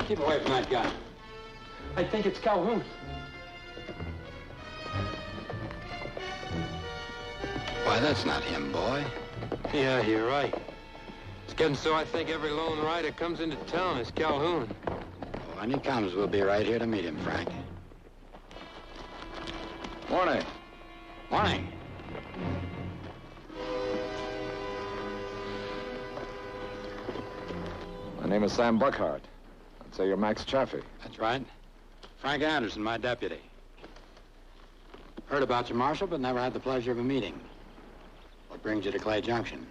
Keep away from that gun. I think it's Calhoun. Why, that's not him, boy. Yeah, you're right. It's getting so I think every lone rider comes into town is Calhoun. Well, when he comes, we'll be right here to meet him, Frank. Morning. Morning. My name is Sam Buckhart. I'd say you're Max Chaffee. That's right. Frank Anderson, my deputy. Heard about you, Marshal, but never had the pleasure of a meeting. What brings you to Clay Junction?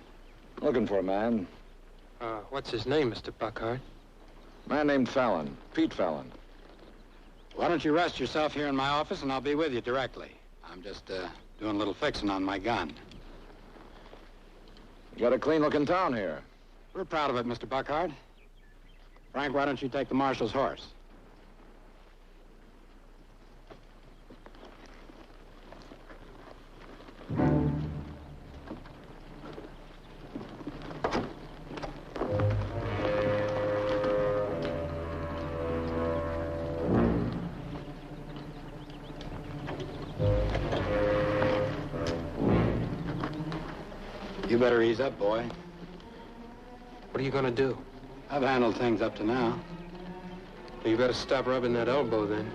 Looking for a man. What's his name, Mr. Buckhart? Man named Fallon. Pete Fallon. Why don't you rest yourself here in my office, and I'll be with you directly. I'm just, doing a little fixing on my gun. You got a clean-looking town here. We're proud of it, Mr. Buckhart. Frank, why don't you take the Marshal's horse? You better ease up, boy. What are you gonna do? I've handled things up to now. Well, you better stop rubbing that elbow, then.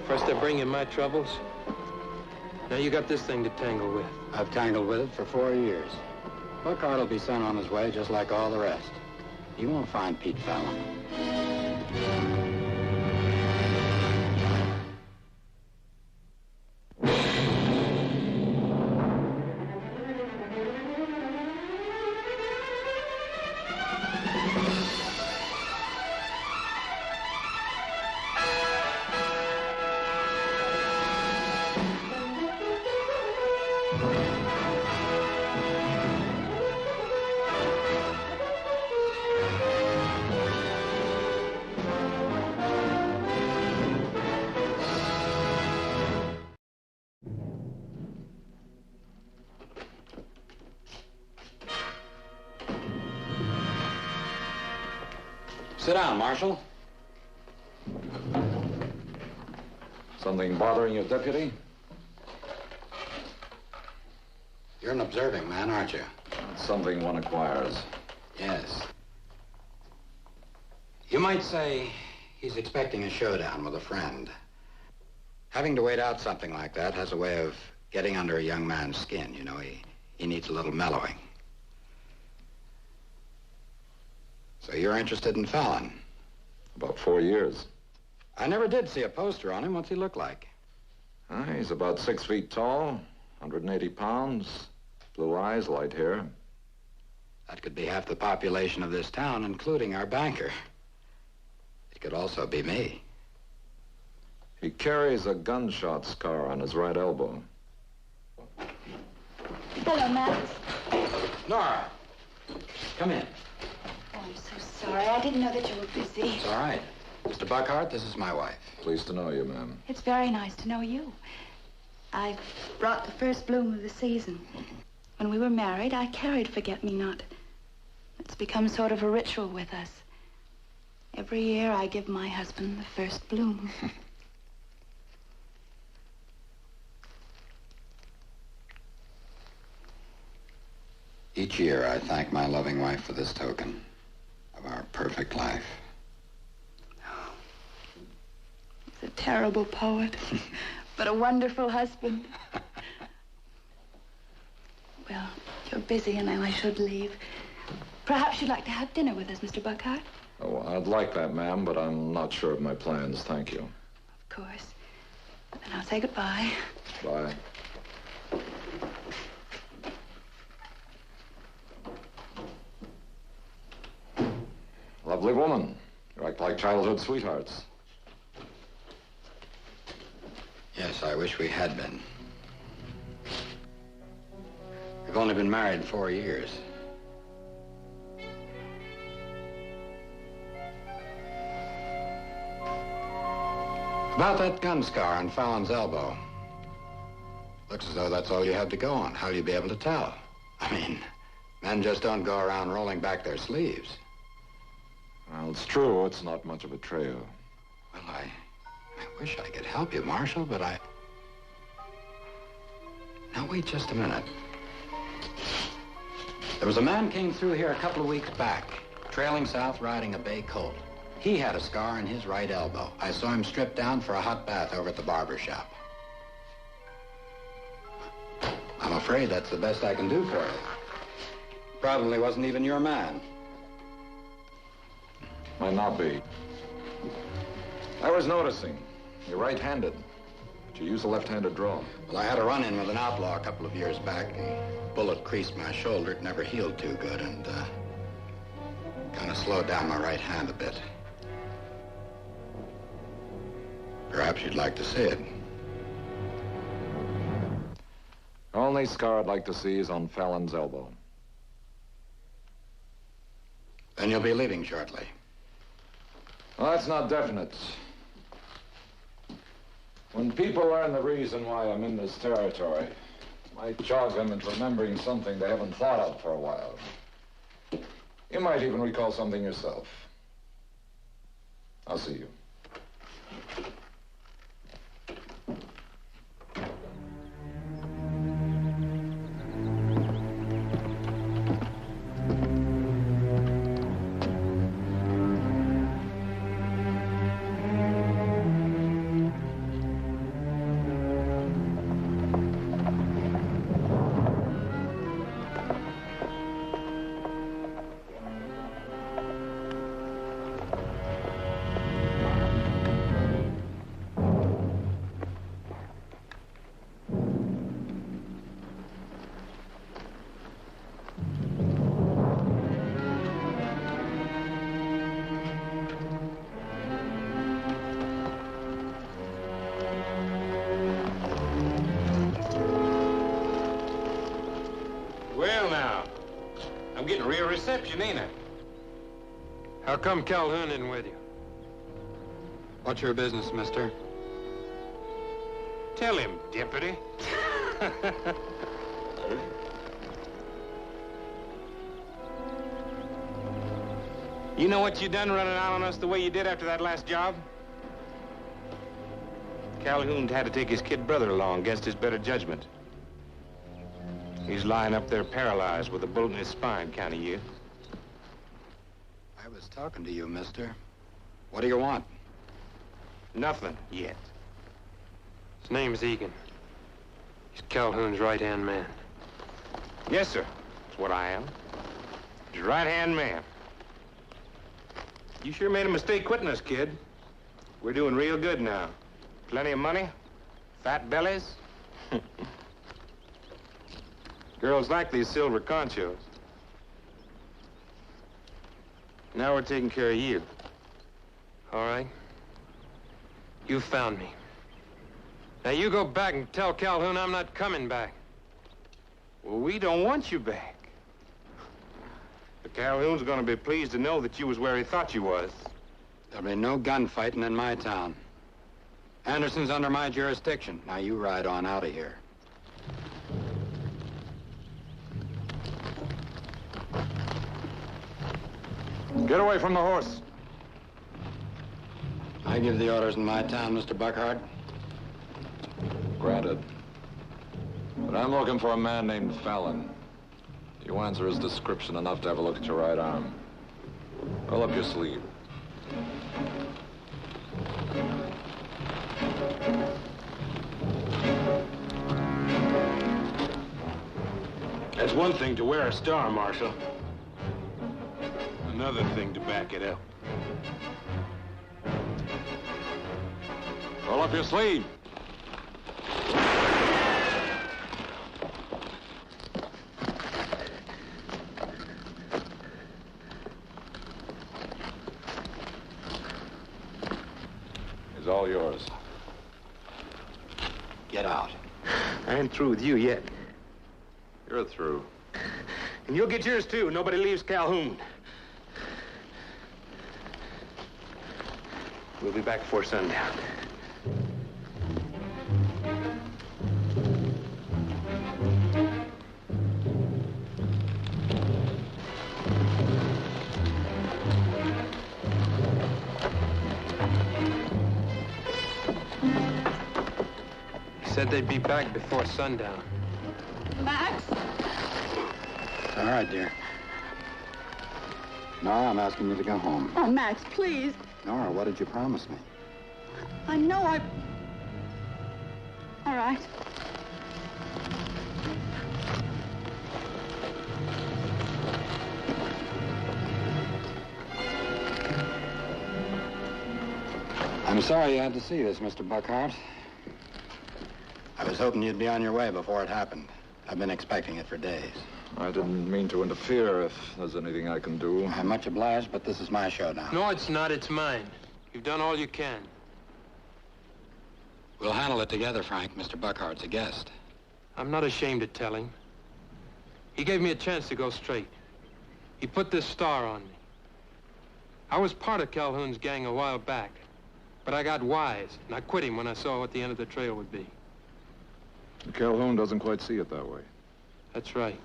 First I bring you my troubles. Now you got this thing to tangle with. I've tangled with it for 4 years. Buckhart will be sent on his way just like all the rest. He won't find Pete Fallon. Sit down, Marshal. Something bothering you, Deputy? You're an observing man, aren't you? It's something one acquires. Yes. You might say he's expecting a showdown with a friend. Having to wait out something like that has a way of getting under a young man's skin. You know, he needs a little mellowing. So you're interested in Fallon? About 4 years. I never did see a poster on him. What's he look like? He's about 6 feet tall, 180 pounds, blue eyes, light hair. That could be half the population of this town, including our banker. It could also be me. He carries a gunshot scar on his right elbow. Hello, Max. Nora, come in. Oh, I'm so sorry. I didn't know that you were busy. It's all right. Mr. Buckhart, this is my wife. Pleased to know you, ma'am. It's very nice to know you. I brought the first bloom of the season. When we were married, I carried forget-me-not. It's become sort of a ritual with us. Every year, I give my husband the first bloom. Each year, I thank my loving wife for this token of our perfect life. He's a terrible poet, but a wonderful husband. Well, you're busy, and I should leave. Perhaps you'd like to have dinner with us, Mr. Buckhart? Oh, I'd like that, ma'am, but I'm not sure of my plans. Thank you. Of course. Then I'll say goodbye. Bye. Lovely woman. You act like childhood sweethearts. Yes, I wish we had been. We've only been married 4 years. About that gun scar on Fallon's elbow. Looks as though that's all you have to go on. How'll you be able to tell? I mean, men just don't go around rolling back their sleeves. Well, it's true. It's not much of a trail. Well, I wish I could help you, Marshal, but I... Now, wait just a minute. There was a man came through here a couple of weeks back, trailing south riding a bay colt. He had a scar on his right elbow. I saw him stripped down for a hot bath over at the barber shop. I'm afraid that's the best I can do for you. Probably wasn't even your man. Might not be. I was noticing. You're right-handed, but you use a left-handed draw. Well, I had a run-in with an outlaw a couple of years back. The bullet creased my shoulder. It never healed too good, and kind of slowed down my right hand a bit. Perhaps you'd like to see it. The only scar I'd like to see is on Fallon's elbow. Then you'll be leaving shortly. Well, that's not definite. When people learn the reason why I'm in this territory, it might jog them into remembering something they haven't thought of for a while. You might even recall something yourself. I'll see you. Well, now, I'm getting a real reception, ain't I? How come Calhoun isn't with you? What's your business, mister? Tell him, deputy. You know what you done running out on us the way you did after that last job? Calhoun had to take his kid brother along against his better judgment. He's lying up there paralyzed with a bullet in his spine, county you. I was talking to you, mister. What do you want? Nothing yet. His name's Egan. He's Calhoun's right-hand man. Yes, sir. That's what I am. His right-hand man. You sure made a mistake quitting us, kid. We're doing real good now. Plenty of money, fat bellies. Girls like these silver conchos. Now we're taking care of you. All right? You found me. Now you go back and tell Calhoun I'm not coming back. Well, we don't want you back. But Calhoun's gonna be pleased to know that you was where he thought you was. There'll be no gunfighting in my town. Anderson's under my jurisdiction. Now you ride on out of here. Get away from the horse. I give the orders in my town, Mr. Buckhart. Granted. But I'm looking for a man named Fallon. You answer his description enough to have a look at your right arm. Roll up your sleeve. That's one thing to wear a star, Marshal. Another thing to back it up. Roll up your sleeve. It's all yours. Get out. I ain't through with you yet. You're through. And you'll get yours, too. Nobody leaves Calhoun. We'll be back before sundown. Said they'd be back before sundown. Max? It's all right, dear. Nora, I'm asking you to go home. Oh, Max, please. Nora, what did you promise me? I know All right. I'm sorry you had to see this, Mr. Buckhart. I was hoping you'd be on your way before it happened. I've been expecting it for days. I didn't mean to interfere if there's anything I can do. I'm much obliged, but this is my show now. No, it's not. It's mine. You've done all you can. We'll handle it together, Frank. Mr. Buckhart's a guest. I'm not ashamed to tell him. He gave me a chance to go straight. He put this star on me. I was part of Calhoun's gang a while back, but I got wise, and I quit him when I saw what the end of the trail would be. Calhoun doesn't quite see it that way. That's right.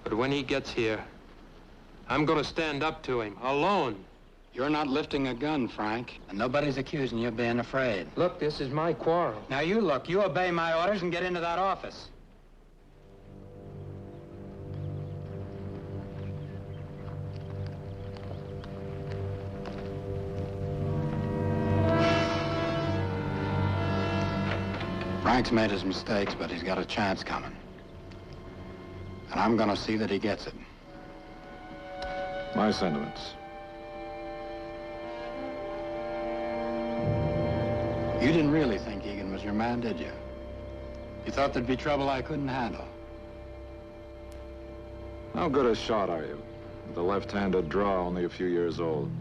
But when he gets here, I'm gonna stand up to him, alone. You're not lifting a gun, Frank, and nobody's accusing you of being afraid. Look, this is my quarrel. Now you look. You obey my orders and get into that office. Frank's made his mistakes, but he's got a chance coming. And I'm gonna see that he gets it. My sentiments. You didn't really think Egan was your man, did you? You thought there'd be trouble I couldn't handle. How good a shot are you? With a left-handed draw, only a few years old.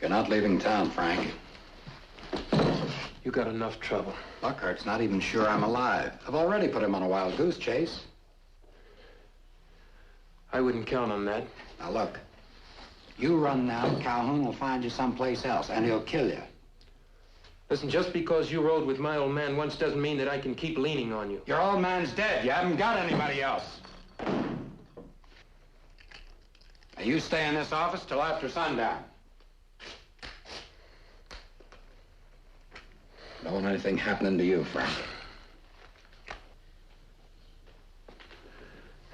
You're not leaving town, Frank. You got enough trouble. Buckhart's not even sure I'm alive. I've already put him on a wild goose chase. I wouldn't count on that. Now look, you run now, Calhoun will find you someplace else, and he'll kill you. Listen, just because you rode with my old man once doesn't mean that I can keep leaning on you. Your old man's dead. You haven't got anybody else. Now you stay in this office till after sundown. Don't want anything happening to you, Frank.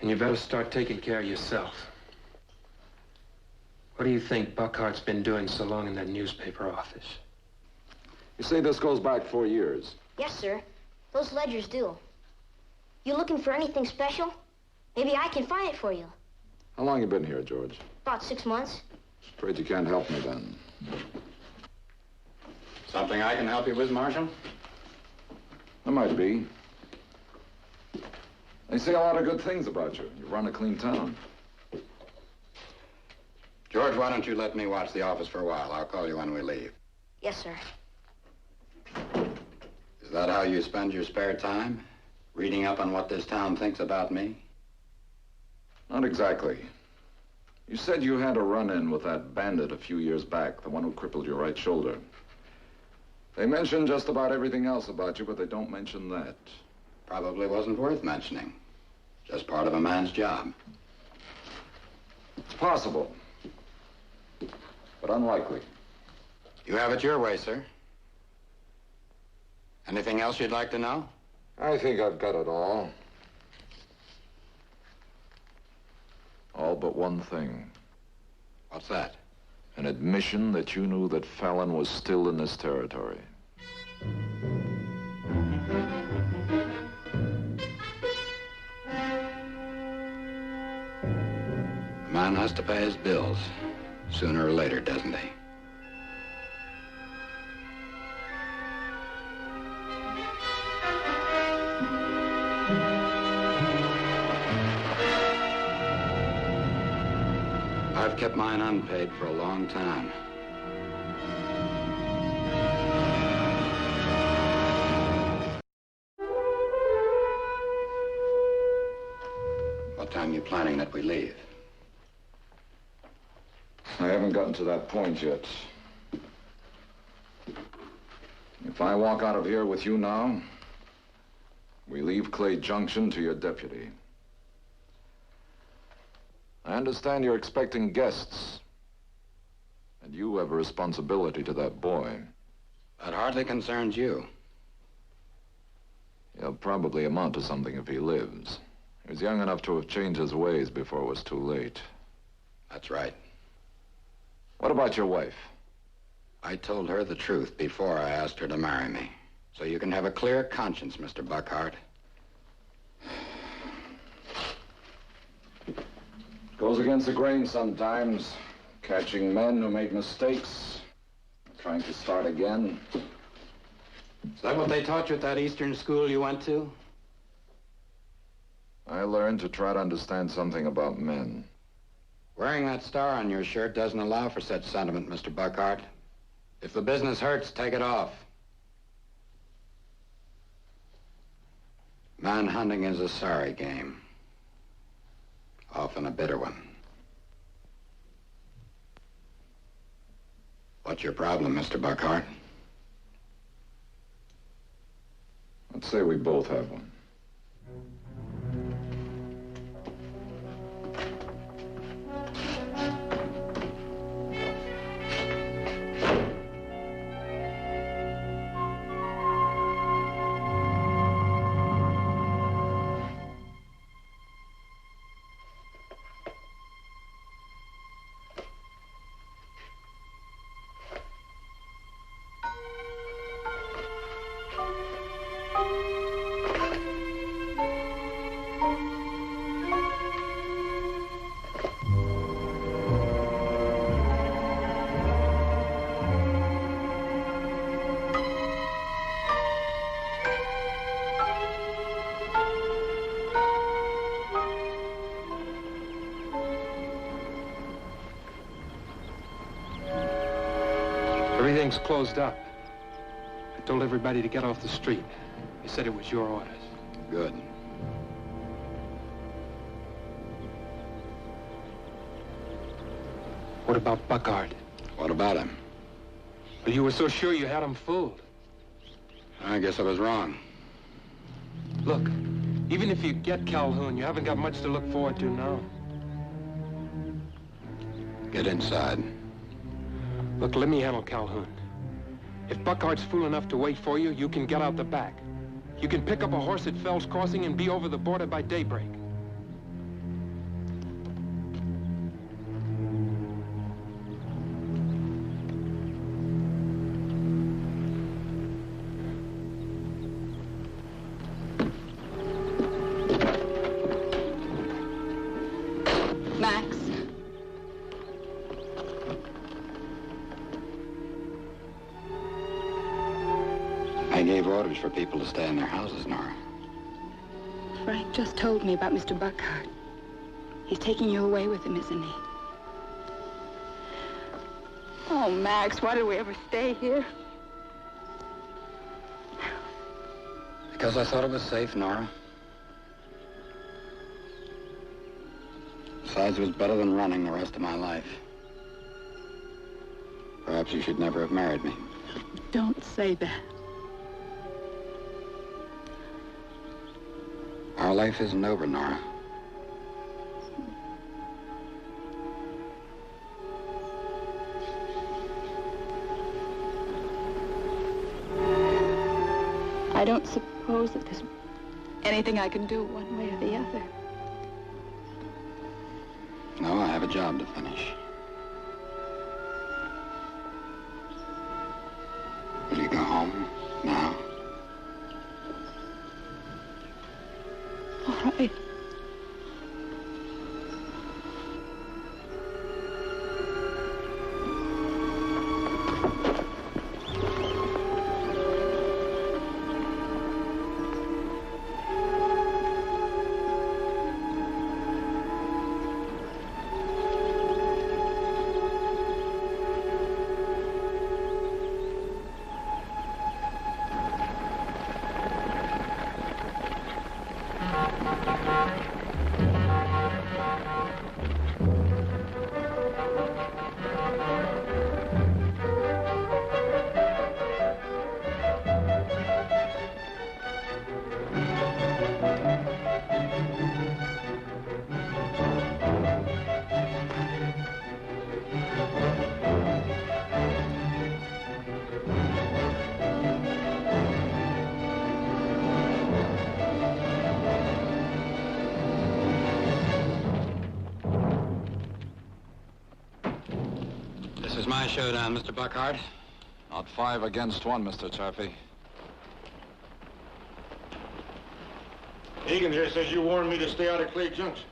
And you better start taking care of yourself. What do you think Buckhart's been doing so long in that newspaper office? You say this goes back 4 years? Yes, sir. Those ledgers do. You looking for anything special? Maybe I can find it for you. How long you been here, George? About 6 months. Afraid you can't help me then. Something I can help you with, Marshal? There might be. They say a lot of good things about you. You run a clean town. George, why don't you let me watch the office for a while? I'll call you when we leave. Yes, sir. Is that how you spend your spare time? Reading up on what this town thinks about me? Not exactly. You said you had a run-in with that bandit a few years back, the one who crippled your right shoulder. They mention just about everything else about you, but they don't mention that. Probably wasn't worth mentioning. Just part of a man's job. It's possible, but unlikely. You have it your way, sir. Anything else you'd like to know? I think I've got it all. All but one thing. What's that? An admission that you knew that Fallon was still in this territory. A man has to pay his bills, sooner or later, doesn't he? I've kept mine unpaid for a long time. What time are you planning that we leave? I haven't gotten to that point yet. If I walk out of here with you now, we leave Clay Junction to your deputy. I understand you're expecting guests, and you have a responsibility to that boy. That hardly concerns you. He'll probably amount to something if he lives. He was young enough to have changed his ways before it was too late. That's right. What about your wife? I told her the truth before I asked her to marry me. So you can have a clear conscience, Mr. Buckhart. Goes against the grain sometimes. Catching men who made mistakes. Trying to start again. Is that what they taught you at that Eastern school you went to? I learned to try to understand something about men. Wearing that star on your shirt doesn't allow for such sentiment, Mr. Buckhart. If the business hurts, take it off. Manhunting is a sorry game. Often a bitter one. What's your problem, Mr. Buckhart? Let's say we both have one. Everything's closed up. I told everybody to get off the street. They said it was your orders. Good. What about Buckhart? What about him? Well, you were so sure you had him fooled. I guess I was wrong. Look, even if you get Calhoun, you haven't got much to look forward to now. Get inside. Look, let me handle Calhoun. If Buckhart's fool enough to wait for you, you can get out the back. You can pick up a horse at Fell's Crossing and be over the border by daybreak. Max. I gave orders for people to stay in their houses, Nora. Frank just told me about Mr. Buckhart. He's taking you away with him, isn't he? Oh, Max, why did we ever stay here? Because I thought it was safe, Nora. Besides, it was better than running the rest of my life. Perhaps you should never have married me. Don't say that. Our life isn't over, Nora. I don't suppose that there's anything I can do one way or the other. No, I have a job to finish. Will you go home now? All right. my showdown, Mr. Buckhart. Not 5 against 1, Mr. Chaffee. Egan here says you warned me to stay out of Clay Junction.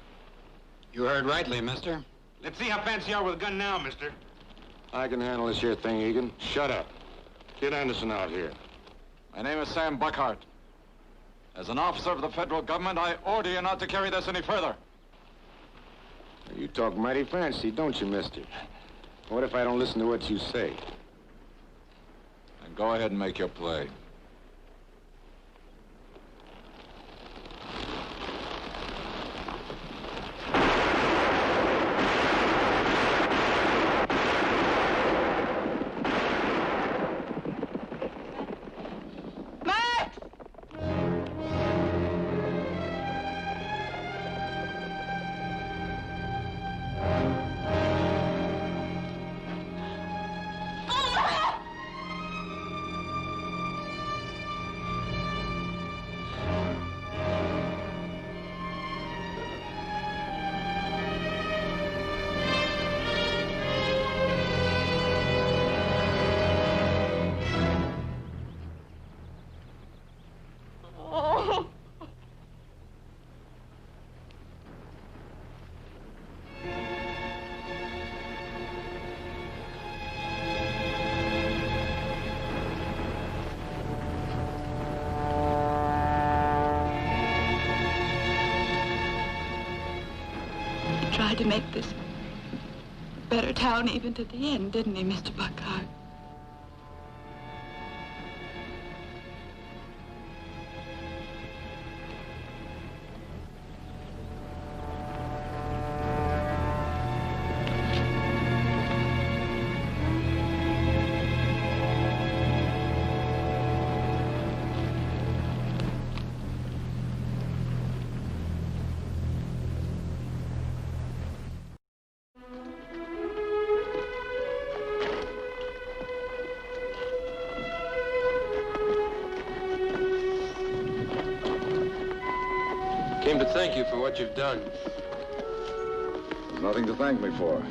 You heard rightly, mister. Let's see how fancy you are with a gun now, mister. I can handle this here thing, Egan. Shut up. Get Anderson out here. My name is Sam Buckhart. As an officer of the federal government, I order you not to carry this any further. You talk mighty fancy, don't you, mister? What if I don't listen to what you say? Then go ahead and make your play. Tried to make this a better town even to the end, didn't he, Mr. Buckhart? Came to thank you for what you've done. There's nothing to thank me for.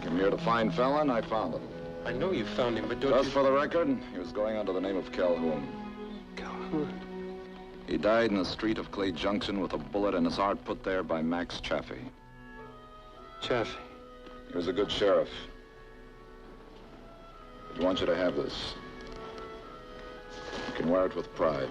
Came here to find Fallon, I found him. I know you found him, but don't Just you... for the record, he was going under the name of Calhoun. Calhoun? He died in the street of Clay Junction with a bullet in his heart put there by Max Chaffee. Chaffee. He was a good sheriff. I want you to have this. You can wear it with pride.